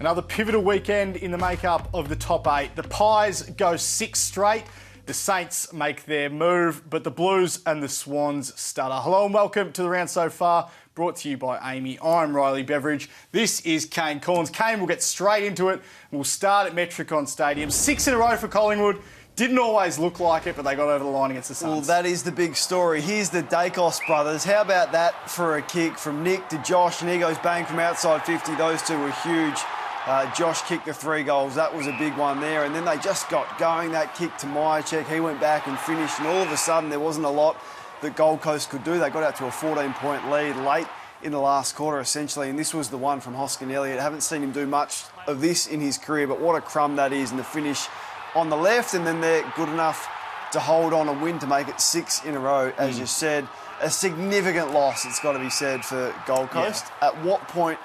Another pivotal weekend in the makeup of the top 8. The Pies go 6 straight. The Saints make their move, but the Blues and the Swans stutter. Hello and welcome to the round so far, brought to you by Amy. I'm Riley Beveridge. This is Kane Corns. Kane, we'll get straight into it. We'll start at Metricon Stadium. 6 in a row for Collingwood. Didn't always look like it, but they got over the line against the Suns. Well, that is the big story. Here's the Dacos brothers. How about that for a kick from Nick to Josh, and he goes bang from outside 50. Those two were huge. Josh kicked the 3 goals. That was a big one there. And then they just got going. That kick to Myercheck. He went back and finished. And all of a sudden, there wasn't a lot that Gold Coast could do. They got out to a 14-point lead late in the last quarter, essentially. And this was the one from Hoskin Elliott. Haven't seen him do much of this in his career, but what a crumb that is. And the finish on the left. And then they're good enough to hold on a win to make it 6 in a row, as you said. A significant loss, it's got to be said, for Gold Coast. Yeah. At what point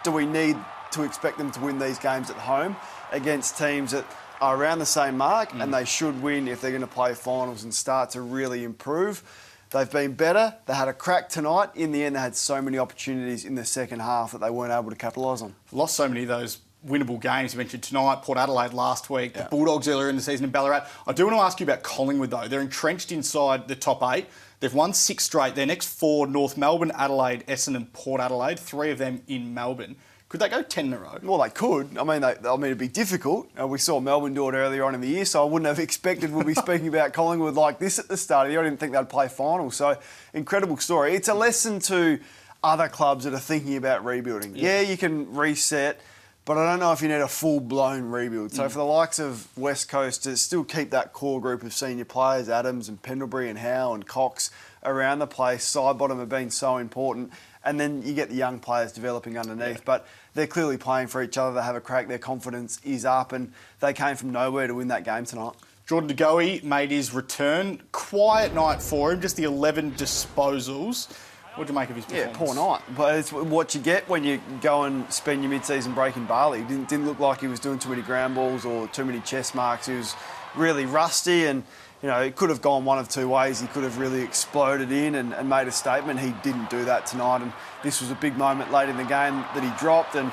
do we need to expect them to win these games at home against teams that are around the same mark, and they should win if they're going to play finals and start to really improve? They've been better. They had a crack tonight. In the end, they had so many opportunities in the second half that they weren't able to capitalise on. Lost so many of those winnable games. You mentioned tonight, Port Adelaide last week, the Bulldogs earlier in the season in Ballarat. I do want to ask you about Collingwood, though. They're entrenched inside the top 8. They've won 6 straight. Their next 4, North Melbourne, Adelaide, Essendon, Port Adelaide, 3 of them in Melbourne. Could they go 10 in a row? Well, they could. I mean, it'd be difficult. We saw Melbourne do it earlier on in the year, so I wouldn't have expected we'll be speaking about Collingwood like this at the start of the year. I didn't think they'd play finals. So, incredible story. It's a lesson to other clubs that are thinking about rebuilding. Yeah, you can reset, but I don't know if you need a full-blown rebuild. So for the likes of West Coast to still keep that core group of senior players, Adams and Pendlebury and Howe and Cox around the place, side bottom have been so important. And then you get the young players developing underneath. Yeah. But they're clearly playing for each other. They have a crack. Their confidence is up, and they came from nowhere to win that game tonight. Jordan De Goey made his return. Quiet night for him, just the 11 disposals. What do you make of his performance? Yeah, poor night. But it's what you get when you go and spend your mid-season break in Bali. Didn't look like he was doing too many ground balls or too many chest marks. He was really rusty, and it could have gone one of 2 ways. He could have really exploded in and made a statement. He didn't do that tonight, and this was a big moment late in the game that he dropped and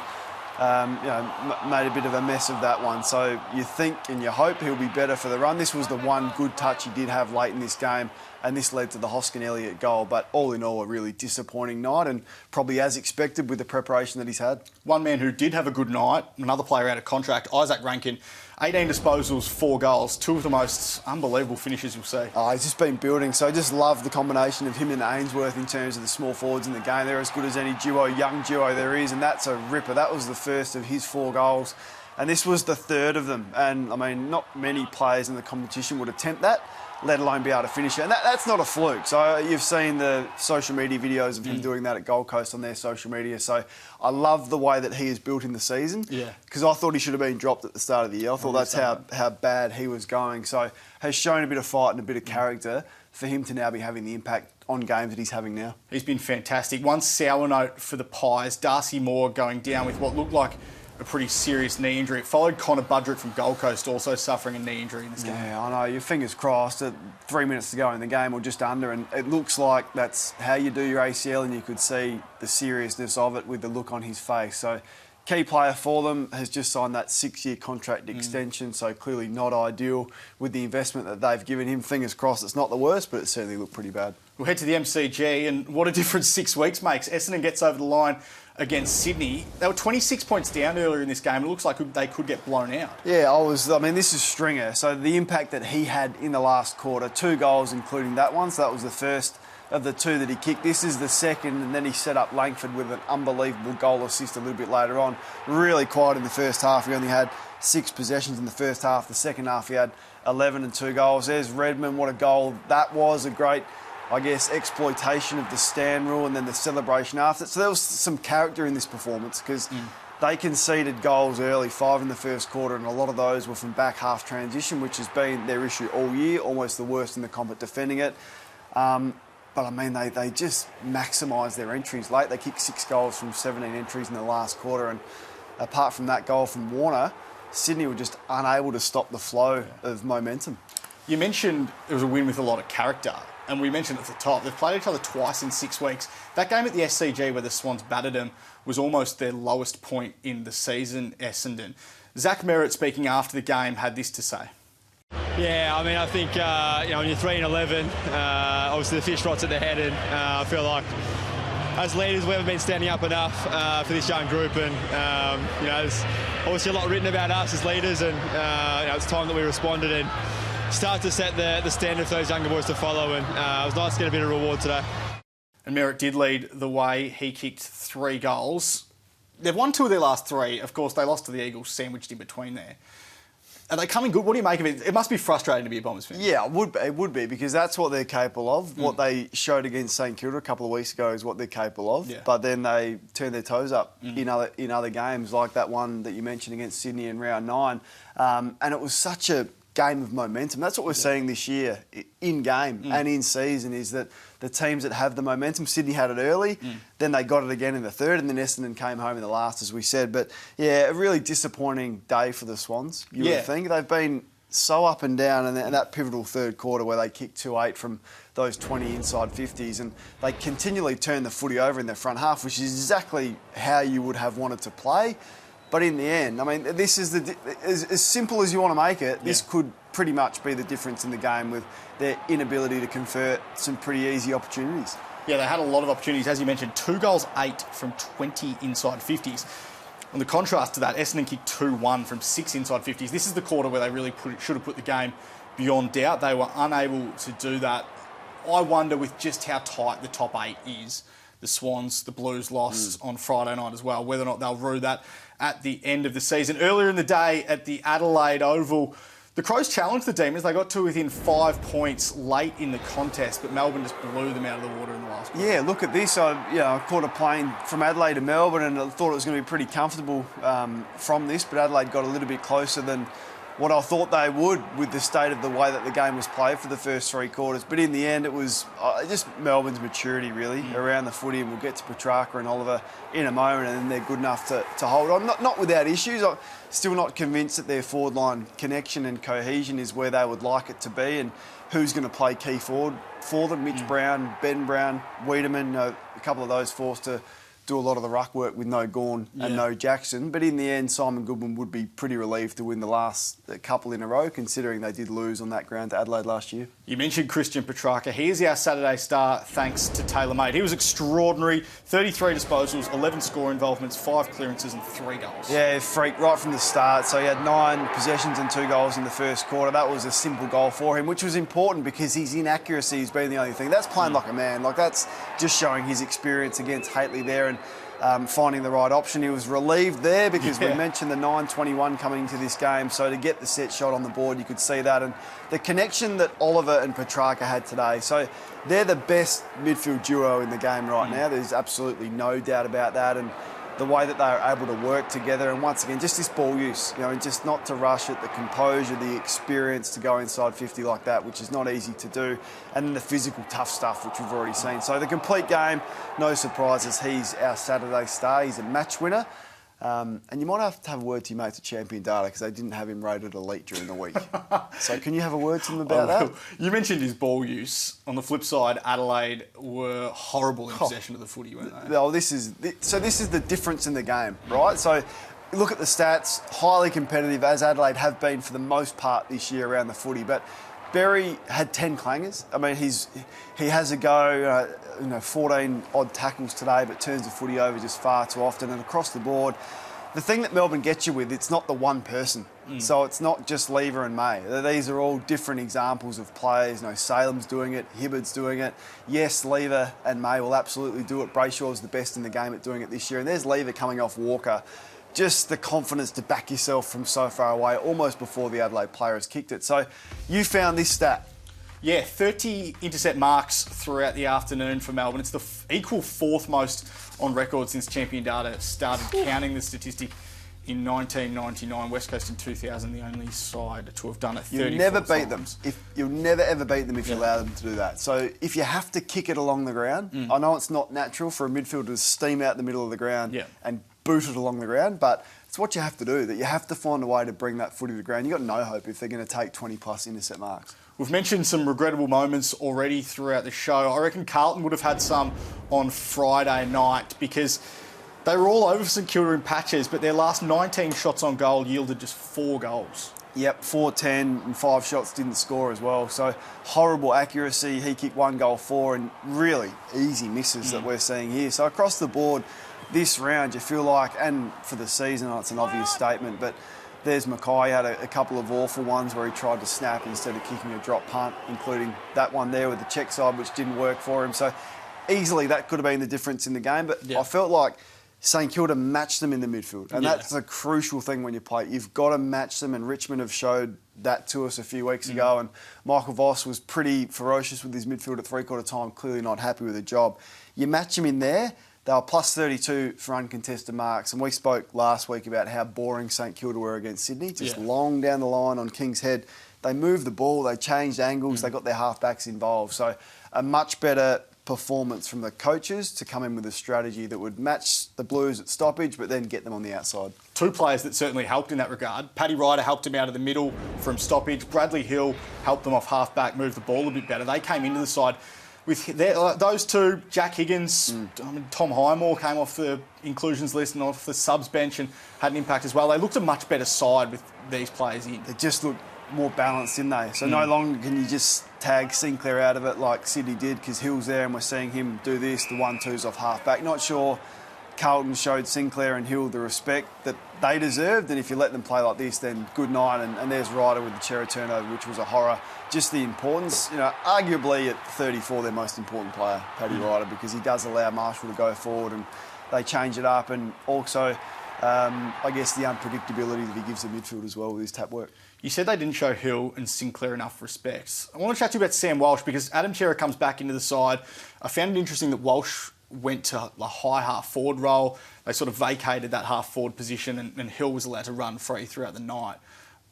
made a bit of a mess of that one. So you think and you hope he'll be better for the run. This was the one good touch he did have late in this game, and this led to the Hoskin Elliott goal. But all in all, a really disappointing night, and probably as expected with the preparation that he's had. One man who did have a good night, another player out of contract, Isaac Rankin. 18 disposals, 4 goals, 2 of the most unbelievable finishes you'll see. Oh, he's just been building, so I just love the combination of him and Ainsworth in terms of the small forwards in the game. They're as good as any young duo there is, and that's a ripper. That was the first of his 4 goals, and this was the 3rd of them. And, I mean, not many players in the competition would attempt that, let alone be able to finish it. And that's not a fluke. So you've seen the social media videos of him doing that at Gold Coast on their social media. So I love the way that he has built in the season. Yeah. Because I thought he should have been dropped at the start of the year. I thought that's how bad he was going. So has shown a bit of fight and a bit of character for him to now be having the impact on games that he's having now. He's been fantastic. One sour note for the Pies, Darcy Moore going down with what looked like a pretty serious knee injury. It followed Connor Budrick from Gold Coast also suffering a knee injury in this game. Yeah, I know. Your fingers crossed at 3 minutes to go in the game or just under, and it looks like that's how you do your ACL, and you could see the seriousness of it with the look on his face. So key player for them has just signed that 6-year contract extension, so clearly not ideal with the investment that they've given him. Fingers crossed it's not the worst, but it certainly looked pretty bad. We'll head to the MCG, and what a difference 6 weeks makes. Essendon gets over the line against Sydney. They were 26 points down earlier in this game. It looks like they could get blown out. Yeah, this is Stringer. So the impact that he had in the last quarter, 2 goals including that one. So that was the first of the 2 that he kicked. This is the second, and then he set up Langford with an unbelievable goal assist a little bit later on. Really quiet in the first half. He only had 6 possessions in the first half. The second half he had 11 and 2 goals. There's Redmond. What a goal that was. A great, exploitation of the stand rule and then the celebration after. So there was some character in this performance because they conceded goals early, 5 in the first quarter, and a lot of those were from back half transition, which has been their issue all year, almost the worst in the comp at defending it. But, they just maximised their entries late. They kicked 6 goals from 17 entries in the last quarter, and apart from that goal from Warner, Sydney were just unable to stop the flow of momentum. You mentioned it was a win with a lot of character. and we mentioned at the top, they've played each other twice in 6 weeks. That game at the SCG where the Swans battered them was almost their lowest point in the season, Essendon. Zach Merritt, speaking after the game, had this to say. Yeah, I mean, I think, when you're 3-11, obviously the fish rots at the head, and I feel like as leaders we haven't been standing up enough for this young group, and there's obviously a lot written about us as leaders, and it's time that we responded and start to set the standard for those younger boys to follow, and it was nice to get a bit of reward today. And Merritt did lead the way. He kicked 3 goals. They've won 2 of their last 3. Of course, they lost to the Eagles, sandwiched in between there. Are they coming good? What do you make of it? It must be frustrating to be a Bombers fan. Yeah, it would be because that's what they're capable of. What they showed against St Kilda a couple of weeks ago is what they're capable of. Yeah. But then they turned their toes up in other games, like that one that you mentioned against Sydney in round 9. And it was such a game of momentum. That's what we're seeing this year in game and in season, is that the teams that have the momentum, Sydney had it early, then they got it again in the third, and then Essendon came home in the last, as we said. But yeah, a really disappointing day for the Swans, you would think. They've been so up and down, and that pivotal third quarter where they kicked 2-8 from those 20 inside 50s, and they continually turn the footy over in their front half, which is exactly how you would have wanted to play. But in the end, I mean, this is as simple as you want to make it. This could pretty much be the difference in the game with their inability to convert some pretty easy opportunities. Yeah, they had a lot of opportunities. As you mentioned, 2 goals, 8 from 20 inside 50s. And the contrast to that, Essendon kicked 2-1 from 6 inside 50s. This is the quarter where they really should have put the game beyond doubt. They were unable to do that. I wonder, with just how tight the top 8 is, the Swans, the Blues lost on Friday night as well, whether or not they'll rue that at the end of the season. Earlier in the day at the Adelaide Oval, the Crows challenged the Demons. They got to within 5 points late in the contest, but Melbourne just blew them out of the water in the last quarter. Yeah, look at this. I caught a plane from Adelaide to Melbourne, and I thought it was going to be pretty comfortable from this, but Adelaide got a little bit closer than what I thought they would with the state of the way that the game was played for the first 3 quarters. But in the end, it was just Melbourne's maturity, really, around the footy, and we'll get to Petrarca and Oliver in a moment, and then they're good enough to hold on. Not without issues. I'm still not convinced that their forward line connection and cohesion is where they would like it to be, and who's going to play key forward for them. Mitch Brown, Ben Brown, Wiedemann, a couple of those forced to do a lot of the ruck work with no Gawn and no Jackson. But in the end, Simon Goodwin would be pretty relieved to win the last couple in a row, considering they did lose on that ground to Adelaide last year. You mentioned Christian Petrarca. He is our Saturday star thanks to Taylor Made. He was extraordinary. 33 disposals, 11 score involvements, 5 clearances and 3 goals. Yeah, freak right from the start. So he had 9 possessions and 2 goals in the first quarter. That was a simple goal for him, which was important because his inaccuracy has been the only thing. That's playing like a man. Like, that's just showing his experience against Haitley there, and finding the right option. He was relieved there because we mentioned the 9:21 coming into this game, so to get the set shot on the board, you could see that. And the connection that Oliver and Petrarca had today, so they're the best midfield duo in the game right now. There's absolutely no doubt about that. And the way that they are able to work together, and once again, just this ball use, just not to rush it, the composure, the experience to go inside 50 like that, which is not easy to do, and then the physical tough stuff, which we've already seen. So the complete game, no surprises. He's our Saturday star. He's a match winner. And you might have to have a word to your mates at Champion Data because they didn't have him rated elite during the week. So can you have a word to them about that? You mentioned his ball use. On the flip side, Adelaide were horrible in possession of the footy, weren't they? This is the difference in the game, right? So look at the stats, highly competitive, as Adelaide have been for the most part this year around the footy. But Berry had 10 clangers. I mean, he has a go, 14 odd tackles today, but turns the footy over just far too often. And across the board, the thing that Melbourne gets you with, it's not the one person. So it's not just Lever and May. These are all different examples of players. Salem's doing it, Hibbard's doing it. Yes, Lever and May will absolutely do it. Brayshaw's the best in the game at doing it this year. And there's Lever coming off Walker. Just the confidence to back yourself from so far away, almost before the Adelaide player has kicked it. So you found this stat. Yeah, 30 intercept marks throughout the afternoon for Melbourne. It's the equal 4th most on record since Champion Data started counting the statistic in 1999. West Coast in 2000, the only side to have done it 34 You'll never beat them. times. You'll never ever beat them if you allow them to do that. So if you have to kick it along the ground, I know it's not natural for a midfielder to steam out the middle of the ground and boot it along the ground, but it's what you have to do, that you have to find a way to bring that footy to the ground. You've got no hope if they're going to take 20-plus intercept marks. We've mentioned some regrettable moments already throughout the show. I reckon Carlton would have had some on Friday night because they were all over St Kilda in patches, but their last 19 shots on goal yielded just 4 goals. Yep, 4-10 and 5 shots didn't score as well. So horrible accuracy. He kicked 1 goal 4 and really easy misses that we're seeing here. So across the board, this round you feel like, and for the season, it's an obvious statement, but there's Mackay had a couple of awful ones where he tried to snap instead of kicking a drop punt, including that one there with the check side, which didn't work for him. So easily that could have been the difference in the game. But I felt like St Kilda matched them in the midfield. And that's a crucial thing when you play. You've got to match them, and Richmond have showed that to us a few weeks ago. And Michael Voss was pretty ferocious with his midfield at three-quarter time, clearly not happy with the job. You match him in there, they were plus 32 for uncontested marks. And we spoke last week about how boring St Kilda were against Sydney, just long down the line on King's Head. They moved the ball, they changed angles, they got their halfbacks involved. So a much better performance from the coaches to come in with a strategy that would match the Blues at stoppage but then get them on the outside. 2 players that certainly helped in that regard. Paddy Ryder helped him out of the middle from stoppage. Bradley Hill helped them off half-back, move the ball a bit better. They came into the side with those 2, Jack Higgins, Tom Highmore came off the inclusions list and off the subs bench and had an impact as well. They looked a much better side with these players in. They just looked more balanced, didn't they? So no longer can you just tag Sinclair out of it like Sydney did because Hill's there and we're seeing him do this, the 1-2s off half-back. Not sure Carlton showed Sinclair and Hill the respect that they deserved, and if you let them play like this, then good night. And there's Ryder with the Chera turnover, which was a horror. Just the importance, arguably at 34, their most important player, Paddy Ryder, because he does allow Marshall to go forward and they change it up. And also, I guess the unpredictability that he gives the midfield as well with his tap work. You said they didn't show Hill and Sinclair enough respect. I want to chat to you about Sam Walsh because Adam Chera comes back into the side. I found it interesting that Walsh went to the high half-forward role. They sort of vacated that half-forward position and Hill was allowed to run free throughout the night.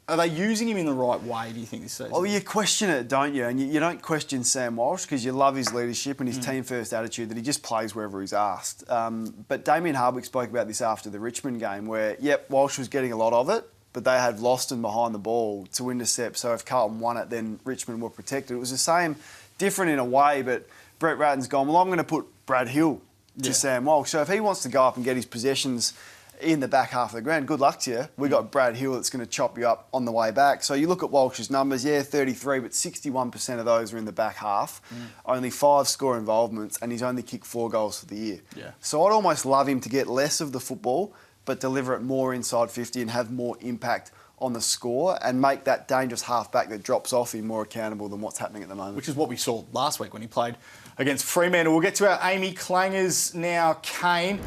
Are they using him in the right way, do you think, this season? Oh, you question it, don't you? And you don't question Sam Walsh because you love his leadership and his team-first attitude that he just plays wherever he's asked. But Damien Hardwick spoke about this after the Richmond game where, Walsh was getting a lot of it, but they had Loston behind the ball to intercept. So if Carlton won it, then Richmond were protected. It was the same, different in a way, but Brett Ratton's gone, well, I'm going to put Brad Hill to Sam Walsh. So if he wants to go up and get his possessions in the back half of the ground, good luck to you. We've got Brad Hill that's going to chop you up on the way back. So you look at Walsh's numbers, 33, but 61% of those are in the back half. Only 5 score involvements, and he's only kicked 4 goals for the year. So I'd almost love him to get less of the football, but deliver it more inside 50 and have more impact on the score and make that dangerous halfback that drops off him more accountable than what's happening at the moment. Which is what we saw last week when he played against Fremantle. We'll get to our Amy Clangers now, Kane.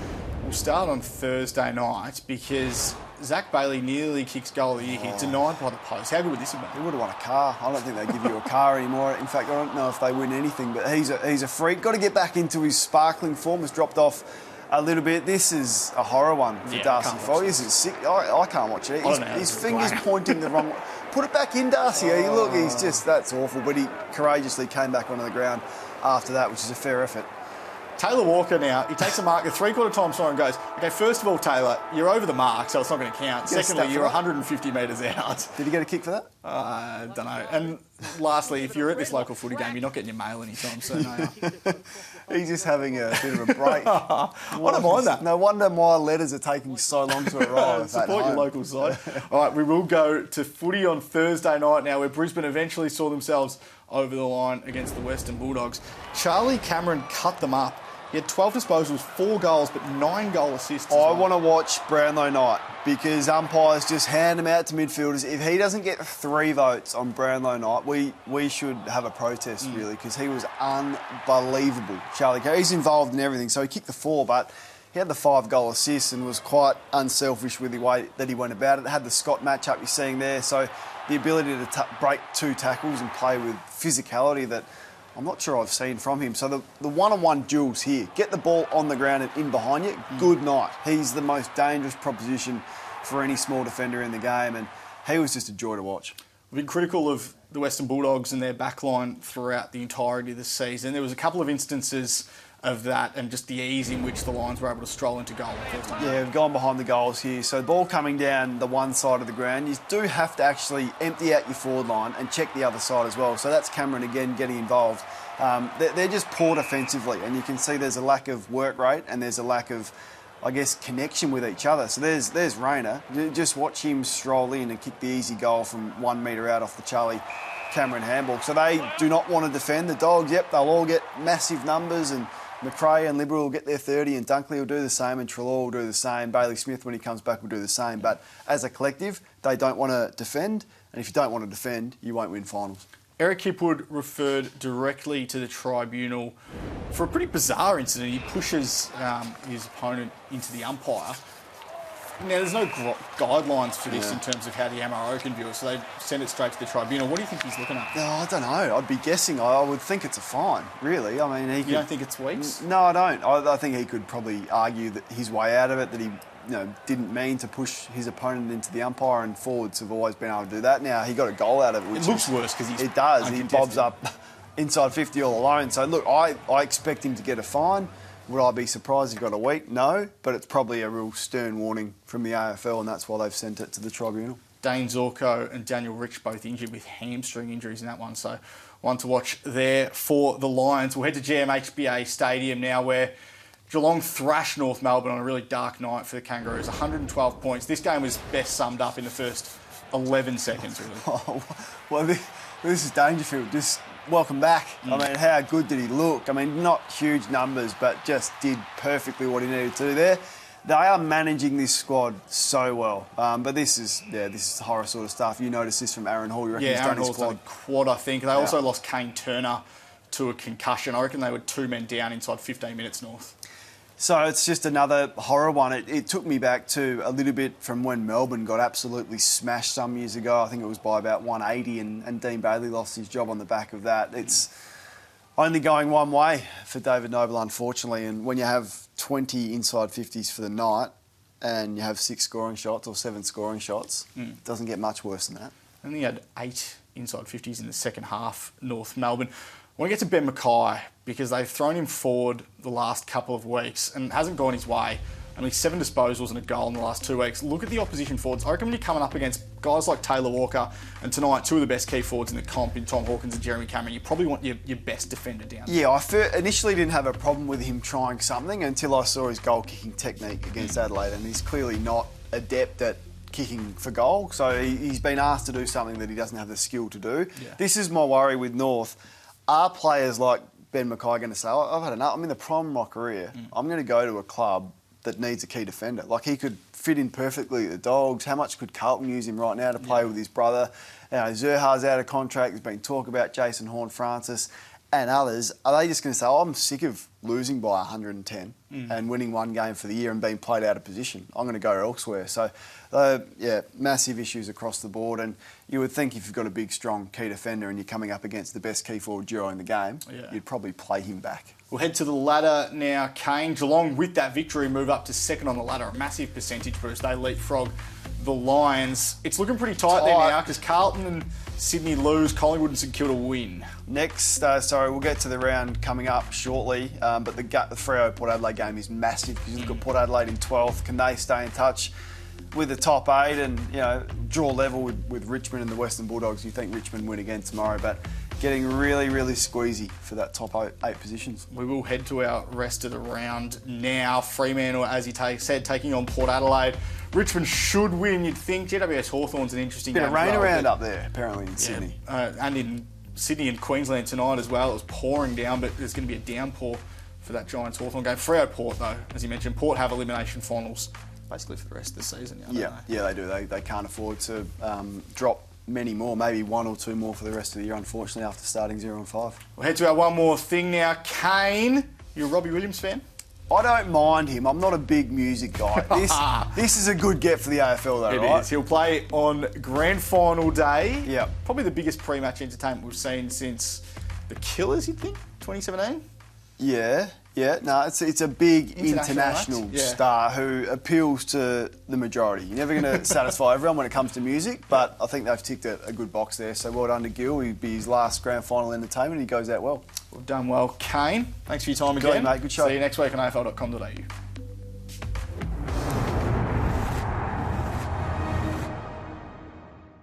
We'll start on Thursday night because Zach Bailey nearly kicks goal of the year here, denied by the post. How good would this have been? He would have won a car. I don't think they give you a car anymore. In fact, I don't know if they win anything, but he's a freak. Got to get back into his sparkling form. Has dropped off a little bit. This is a horror one for Darcy Foley. This is sick. I can't watch it. His fingers pointing the wrong way. Put it back in, Darcy. Look, that's awful. But he courageously came back onto the ground after that, which is a fair effort. Taylor Walker now, he takes a mark, a three-quarter time score and goes, okay, first of all, Taylor, you're over the mark, so it's not going to count. Secondly, you're 150 metres out. Did he get a kick for that? I don't know. And lastly, if you're at this local footy game, you're not getting your mail anytime soon, are you? He's just having a bit of a break. I don't mind that. No wonder my letters are taking so long to arrive. Support your local side. All right, we will go to footy on Thursday night now, where Brisbane eventually saw themselves over the line against the Western Bulldogs. Charlie Cameron cut them up. He had 12 disposals, 4 goals, but 9 goal assists. I want to watch Brownlow night because umpires just hand him out to midfielders. If he doesn't get 3 votes on Brownlow night, we should have a protest, really, because he was unbelievable. Charlie Cameron, he's involved in everything. So he kicked the 4, but he had the 5 goal assists and was quite unselfish with the way that he went about it. Had the Scott matchup you're seeing there. So the ability to break 2 tackles and play with physicality that I'm not sure I've seen from him. So the one-on-one duels here, get the ball on the ground and in behind you, good night. He's the most dangerous proposition for any small defender in the game, and he was just a joy to watch. We've been critical of the Western Bulldogs and their backline throughout the entirety of the season. There was a couple of instances of that and just the ease in which the Lions were able to stroll into goal. Yeah, we've gone behind the goals here. So the ball coming down the one side of the ground, you do have to actually empty out your forward line and check the other side as well. So that's Cameron again getting involved. They're just poor defensively, and you can see there's a lack of work rate and there's a lack of, I guess, connection with each other. So there's Rayner. Just watch him stroll in and kick the easy goal from 1 metre out off the Charlie Cameron handball. So they do not want to defend. The Dogs, yep, they'll all get massive numbers, and McRae and Liberal will get their 30, and Dunkley will do the same, and Treloar will do the same. Bailey Smith, when he comes back, will do the same. But as a collective, they don't want to defend, and if you don't want to defend, you won't win finals. Eric Hipwood referred directly to the tribunal for a pretty bizarre incident. He pushes his opponent into the umpire. Now, there's no guidelines for this in terms of how the MRO can view it, so they send it straight to the tribunal. What do you think he's looking at? No, I don't know. I'd be guessing. I would think it's a fine, really. I mean, You don't think it's weeks? No, I don't. I think he could probably argue that his way out of it, that he didn't mean to push his opponent into the umpire, and forwards have always been able to do that. Now, he got a goal out of it, which It looks worse because he's It does. He uncontested. bobs up inside 50 all alone. So, look, I expect him to get a fine. Would I be surprised if he got a week? No, but it's probably a real stern warning from the AFL, and that's why they've sent it to the tribunal. Dane Zorko and Daniel Rich both injured with hamstring injuries in that one, so one to watch there for the Lions. We'll head to GMHBA Stadium now, where Geelong thrashed North Melbourne on a really dark night for the Kangaroos, 112 points. This game was best summed up in the first 11 seconds, really. Oh, well, this is Dangerfield. Just welcome back. I mean, how good did he look? I mean, not huge numbers, but just did perfectly what he needed to do there. They are managing this squad so well. But this is horror sort of stuff. You noticed this from Aaron Hall. You reckon he's Aaron done his Hall's done quad? a quad, I think. They also lost Kane Turner to a concussion. I reckon they were 2 men down inside 15 minutes, North. So it's just another horror one. It took me back to a little bit from when Melbourne got absolutely smashed some years ago. I think it was by about 180, and Dean Bailey lost his job on the back of that. It's only going one way for David Noble, unfortunately. And when you have 20 inside 50s for the night and you have 6 scoring shots or 7 scoring shots, it doesn't get much worse than that. I think he had 8 inside 50s in the second half, North Melbourne. I want to get to Ben Mackay because they've thrown him forward the last couple of weeks and it hasn't gone his way. Only 7 disposals and a goal in the last 2 weeks. Look at the opposition forwards. I reckon when you're coming up against guys like Taylor Walker and tonight 2 of the best key forwards in the comp in Tom Hawkins and Jeremy Cameron, you probably want your best defender down. Yeah, I initially didn't have a problem with him trying something until I saw his goal-kicking technique against Adelaide, and he's clearly not adept at kicking for goal, so he's been asked to do something that he doesn't have the skill to do. Yeah. This is my worry with North. Are players like Ben Mackay going to say, I've had enough, I'm in the prime of my career, I'm going to go to a club that needs a key defender? Like, he could fit in perfectly at the Dogs. How much could Carlton use him right now to play with his brother? Zurhaar's out of contract. There's been talk about Jason Horne-Francis and others. Are they just going to say, I'm sick of losing by 110 and winning 1 game for the year and being played out of position? I'm going to go elsewhere. So, massive issues across the board. And you would think if you've got a big, strong key defender and you're coming up against the best key forward duo in the game, you'd probably play him back. We'll head to the ladder now. Kane, Geelong with that victory move up to 2nd on the ladder. A massive percentage boost. They leapfrog the Lions. It's looking pretty tight there now because Carlton and Sydney lose. Collingwood and St Kilda win. Next, we'll get to the round coming up shortly, but the Freo Port Adelaide game is massive because you look at Port Adelaide in 12th. Can they stay in touch with the top 8 and draw level with Richmond and the Western Bulldogs? You think Richmond win again tomorrow, but getting really, really squeezy for that top 8 positions. We will head to our rest of the round now. Fremantle, as he said, taking on Port Adelaide. Richmond should win, you'd think. GWS Hawthorn's an interesting game. Bit of rain around up there, apparently, in Sydney. And in Sydney and Queensland tonight as well. It was pouring down, but there's going to be a downpour for that Giants Hawthorn game. Freo Port, though, as you mentioned, Port have elimination finals basically for the rest of the season now, don't they? Yeah, they do. They can't afford to drop many more, maybe 1 or 2 more for the rest of the year, unfortunately, after starting 0-5. We'll head to our one more thing now. Kane, you're a Robbie Williams fan? I don't mind him. I'm not a big music guy. This is a good get for the AFL, though, It right? is. He'll play on grand final day. Yep. Probably the biggest pre-match entertainment we've seen since the Killers, you'd think, 2017? Yeah, no, it's a big International international act, yeah. star who appeals to the majority. You're never going to satisfy everyone when it comes to music, but I think they've ticked a good box there. So well done to Gil. He'll be his last grand final entertainment. He goes out well. Well done well, Kane. Thanks for your time Good, again. mate. Good show. See you next week on AFL.com.au.